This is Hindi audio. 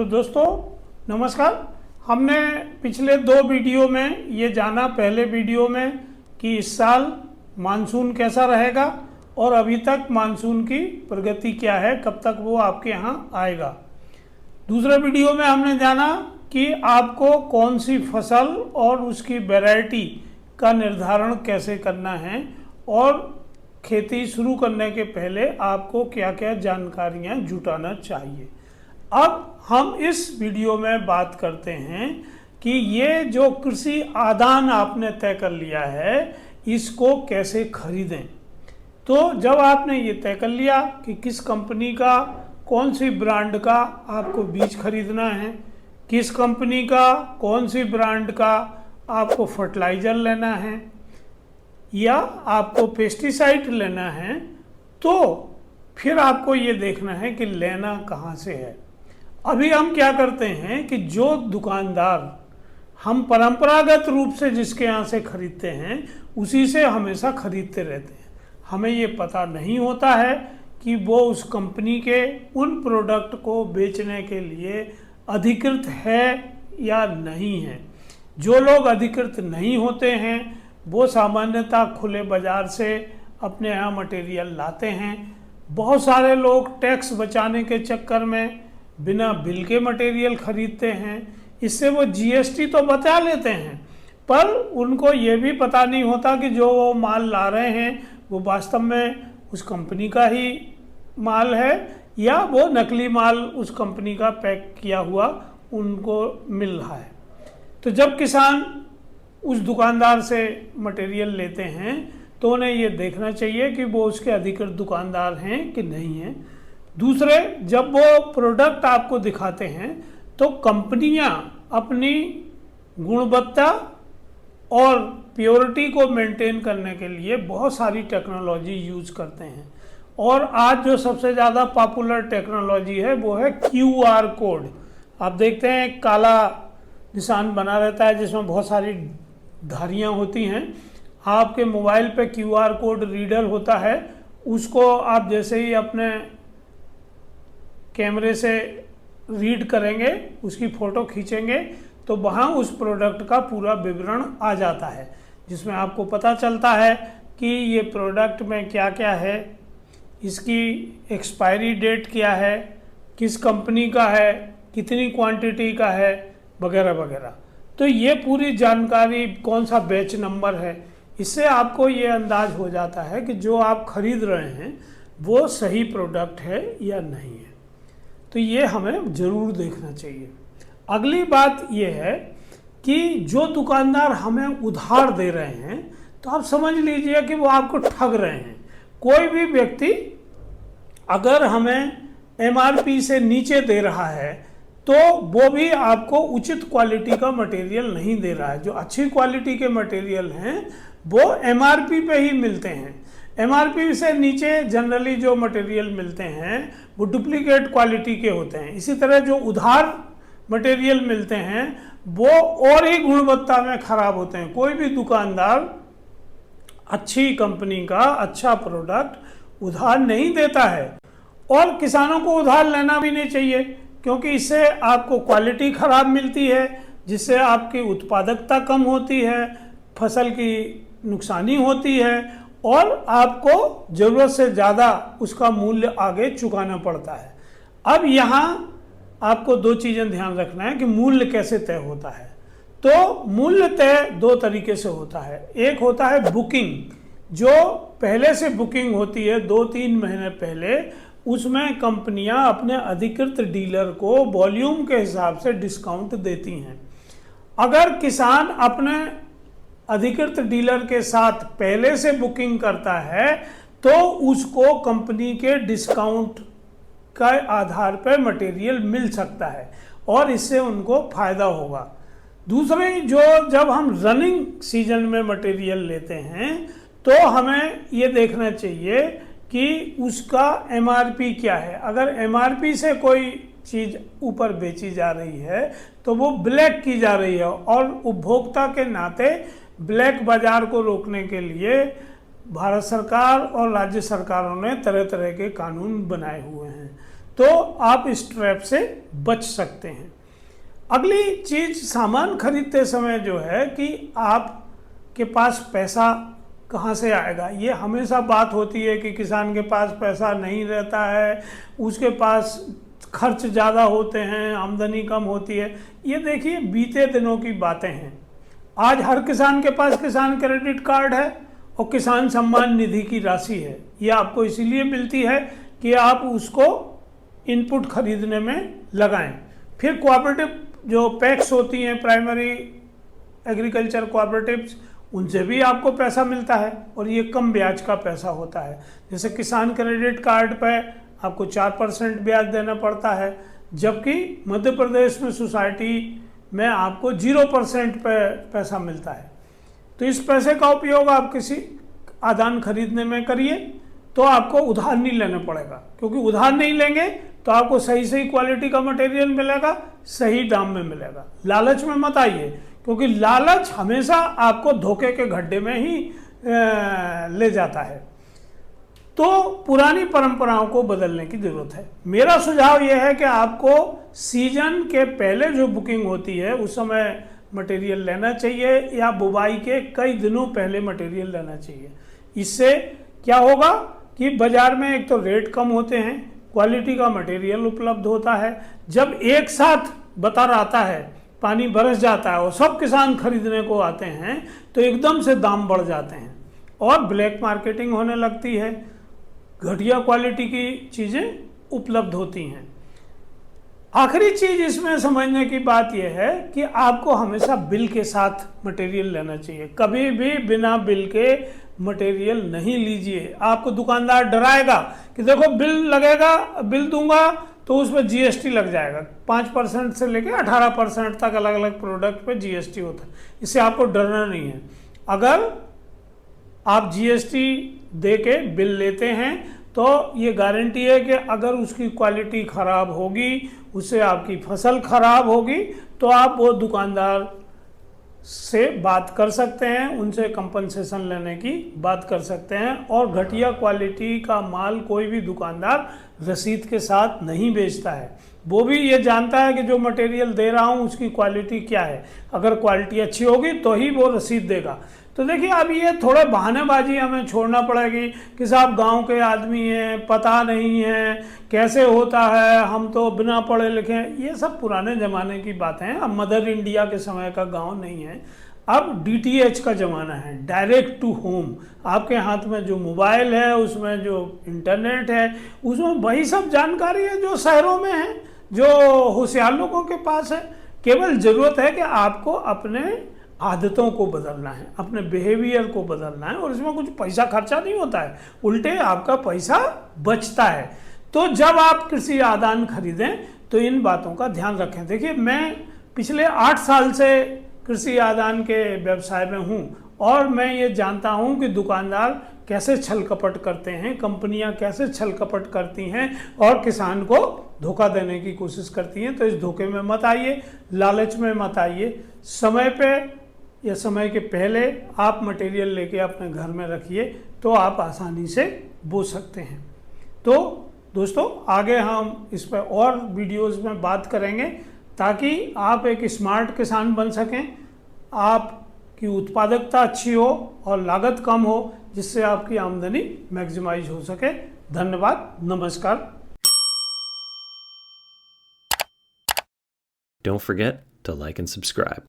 तो दोस्तों नमस्कार। हमने पिछले दो वीडियो में ये जाना, पहले वीडियो में कि इस साल मानसून कैसा रहेगा और अभी तक मानसून की प्रगति क्या है, कब तक वो आपके यहाँ आएगा। दूसरे वीडियो में हमने जाना कि आपको कौन सी फसल और उसकी वैरायटी का निर्धारण कैसे करना है और खेती शुरू करने के पहले आपको क्या क्या जानकारियाँ जुटाना चाहिए। अब हम इस वीडियो में बात करते हैं कि ये जो कृषि आदान आपने तय कर लिया है इसको कैसे खरीदें। तो जब आपने ये तय कर लिया कि किस कंपनी का, कौन सी ब्रांड का आपको बीज खरीदना है, किस कंपनी का, कौन सी ब्रांड का आपको फर्टिलाइज़र लेना है या आपको पेस्टिसाइड लेना है, तो फिर आपको ये देखना है कि लेना कहाँ से है। अभी हम क्या करते हैं कि जो दुकानदार हम परंपरागत रूप से जिसके यहाँ से खरीदते हैं उसी से हमेशा खरीदते रहते हैं। हमें ये पता नहीं होता है कि वो उस कंपनी के उन प्रोडक्ट को बेचने के लिए अधिकृत है या नहीं है। जो लोग अधिकृत नहीं होते हैं वो सामान्यतः खुले बाजार से अपने यहाँ मटेरियल लाते हैं। बहुत सारे लोग टैक्स बचाने के चक्कर में बिना बिल के मटेरियल खरीदते हैं। इससे वो जीएसटी तो बचा लेते हैं पर उनको ये भी पता नहीं होता कि जो वो माल ला रहे हैं वो वास्तव में उस कंपनी का ही माल है या वो नकली माल उस कंपनी का पैक किया हुआ उनको मिल रहा है। तो जब किसान उस दुकानदार से मटेरियल लेते हैं तो उन्हें ये देखना चाहिए कि वो उसके अधिकृत दुकानदार हैं कि नहीं हैं। दूसरे, जब वो प्रोडक्ट आपको दिखाते हैं तो कंपनियां अपनी गुणवत्ता और प्योरिटी को मेंटेन करने के लिए बहुत सारी टेक्नोलॉजी यूज़ करते हैं और आज जो सबसे ज़्यादा पॉपुलर टेक्नोलॉजी है वो है क्यूआर कोड। आप देखते हैं एक काला निशान बना रहता है जिसमें बहुत सारी धारियाँ होती हैं। आपके मोबाइल पे क्यूआर कोड रीडर होता है, उसको आप जैसे ही अपने कैमरे से रीड करेंगे, उसकी फ़ोटो खींचेंगे तो वहाँ उस प्रोडक्ट का पूरा विवरण आ जाता है जिसमें आपको पता चलता है कि ये प्रोडक्ट में क्या क्या है, इसकी एक्सपायरी डेट क्या है, किस कंपनी का है, कितनी क्वांटिटी का है, वगैरह वगैरह। तो ये पूरी जानकारी, कौन सा बैच नंबर है, इससे आपको ये अंदाज हो जाता है कि जो आप खरीद रहे हैं वो सही प्रोडक्ट है या नहीं है। तो ये हमें ज़रूर देखना चाहिए। अगली बात ये है कि जो दुकानदार हमें उधार दे रहे हैं तो आप समझ लीजिए कि वो आपको ठग रहे हैं। कोई भी व्यक्ति अगर हमें एमआरपी से नीचे दे रहा है तो वो भी आपको उचित क्वालिटी का मटेरियल नहीं दे रहा है। जो अच्छी क्वालिटी के मटेरियल हैं वो एमआरपी पे ही मिलते हैं। एमआरपी से नीचे जनरली जो मटेरियल मिलते हैं वो डुप्लीकेट क्वालिटी के होते हैं। इसी तरह जो उधार मटेरियल मिलते हैं वो और ही गुणवत्ता में खराब होते हैं। कोई भी दुकानदार अच्छी कंपनी का अच्छा प्रोडक्ट उधार नहीं देता है और किसानों को उधार लेना भी नहीं चाहिए क्योंकि इससे आपको क्वालिटी खराब मिलती है जिससे आपकी उत्पादकता कम होती है, फसल की नुकसानी होती है और आपको ज़रूरत से ज़्यादा उसका मूल्य आगे चुकाना पड़ता है। अब यहाँ आपको दो चीज़ें ध्यान रखना है कि मूल्य कैसे तय होता है। तो मूल्य तय दो तरीके से होता है। एक होता है बुकिंग, जो पहले से बुकिंग होती है 2-3 महीने पहले, उसमें कंपनियां अपने अधिकृत डीलर को वॉल्यूम के हिसाब से डिस्काउंट देती हैं। अगर किसान अपने अधिकृत डीलर के साथ पहले से बुकिंग करता है तो उसको कंपनी के डिस्काउंट का आधार पर मटेरियल मिल सकता है और इससे उनको फायदा होगा। दूसरे, जो जब हम रनिंग सीजन में मटेरियल लेते हैं तो हमें ये देखना चाहिए कि उसका एमआरपी क्या है। अगर एमआरपी से कोई चीज़ ऊपर बेची जा रही है तो वो ब्लैक की जा रही है और उपभोक्ता के नाते ब्लैक बाजार को रोकने के लिए भारत सरकार और राज्य सरकारों ने तरह तरह के कानून बनाए हुए हैं। तो आप इस ट्रैप से बच सकते हैं। अगली चीज सामान खरीदते समय जो है कि आपके पास पैसा कहाँ से आएगा। ये हमेशा बात होती है कि किसान के पास पैसा नहीं रहता है, उसके पास खर्च ज़्यादा होते हैं, आमदनी कम होती है। ये देखिए बीते दिनों की बातें हैं। आज हर किसान के पास किसान क्रेडिट कार्ड है और किसान सम्मान निधि की राशि है। ये आपको इसीलिए मिलती है कि आप उसको इनपुट खरीदने में लगाएं। फिर कोऑपरेटिव जो पैक्स होती हैं, प्राइमरी एग्रीकल्चर कोऑपरेटिव्स, उनसे भी आपको पैसा मिलता है और ये कम ब्याज का पैसा होता है। जैसे किसान क्रेडिट कार्ड पर आपको 4% ब्याज देना पड़ता है, जबकि मध्य प्रदेश में सोसाइटी में आपको 0% पे पैसा मिलता है। तो इस पैसे का उपयोग आप किसी आदान खरीदने में करिए तो आपको उधार नहीं लेना पड़ेगा, क्योंकि उधार नहीं लेंगे तो आपको सही सही क्वालिटी का मटेरियल मिलेगा, सही दाम में मिलेगा। लालच में मत आइए, क्योंकि लालच हमेशा आपको धोखे के गड्ढे में ही ले जाता है। तो पुरानी परंपराओं को बदलने की जरूरत है। मेरा सुझाव यह है कि आपको सीजन के पहले जो बुकिंग होती है उस समय मटेरियल लेना चाहिए, या बुवाई के कई दिनों पहले मटेरियल लेना चाहिए। इससे क्या होगा कि बाजार में एक तो रेट कम होते हैं, क्वालिटी का मटेरियल उपलब्ध होता है। जब एक साथ बतर आता है, पानी बरस जाता है और सब किसान खरीदने को आते हैं तो एकदम से दाम बढ़ जाते हैं और ब्लैक मार्केटिंग होने लगती है, घटिया क्वालिटी की चीज़ें उपलब्ध होती हैं। आखिरी चीज इसमें समझने की बात यह है कि आपको हमेशा बिल के साथ मटेरियल लेना चाहिए। कभी भी बिना बिल के मटेरियल नहीं लीजिए। आपको दुकानदार डराएगा कि देखो बिल लगेगा, बिल दूंगा तो उस पर जीएसटी लग जाएगा। 5% से लेकर 18% तक अलग अलग प्रोडक्ट पे जीएसटी होता है। इससे आपको डरना नहीं है। अगर आप जीएसटी दे के बिल लेते हैं तो ये गारंटी है कि अगर उसकी क्वालिटी ख़राब होगी, उससे आपकी फसल खराब होगी, तो आप वो दुकानदार से बात कर सकते हैं, उनसे कंपनसेशन लेने की बात कर सकते हैं। और घटिया क्वालिटी का माल कोई भी दुकानदार रसीद के साथ नहीं बेचता है। वो भी ये जानता है कि जो मटेरियल दे रहा हूँ उसकी क्वालिटी क्या है। अगर क्वालिटी अच्छी होगी तो ही वो रसीद देगा। तो देखिए अब ये थोड़े बहानेबाजी हमें छोड़ना पड़ेगी कि साहब गांव के आदमी हैं, पता नहीं है कैसे होता है, हम तो बिना पढ़े लिखे हैं। ये सब पुराने ज़माने की बातें हैं। अब मदर इंडिया के समय का गांव नहीं है। अब डीटीएच का ज़माना है, डायरेक्ट टू होम। आपके हाथ में जो मोबाइल है, उसमें जो इंटरनेट है, उसमें वही सब जानकारी है जो शहरों में है, जो होशियार लोगों के पास है। केवल ज़रूरत है कि आपको अपने आदतों को बदलना है, अपने बिहेवियर को बदलना है, और इसमें कुछ पैसा खर्चा नहीं होता है, उल्टे आपका पैसा बचता है। तो जब आप कृषि आदान खरीदें तो इन बातों का ध्यान रखें। देखिए मैं पिछले 8 साल से कृषि आदान के व्यवसाय में हूँ और मैं ये जानता हूँ कि दुकानदार कैसे छल कपट करते हैं, कंपनियां कैसे छल कपट करती हैं और किसान को धोखा देने की कोशिश करती हैं। तो इस धोखे में मत आइए, लालच में मत आइए। समय पे या समय के पहले आप मटेरियल लेके अपने घर में रखिए तो आप आसानी से बो सकते हैं। तो दोस्तों आगे हम इस पर और वीडियोस में बात करेंगे ताकि आप एक स्मार्ट किसान बन सकें, आपकी उत्पादकता अच्छी हो और लागत कम हो, जिससे आपकी आमदनी मैक्सिमाइज हो सके। धन्यवाद, नमस्कार। Don't forget to like and subscribe.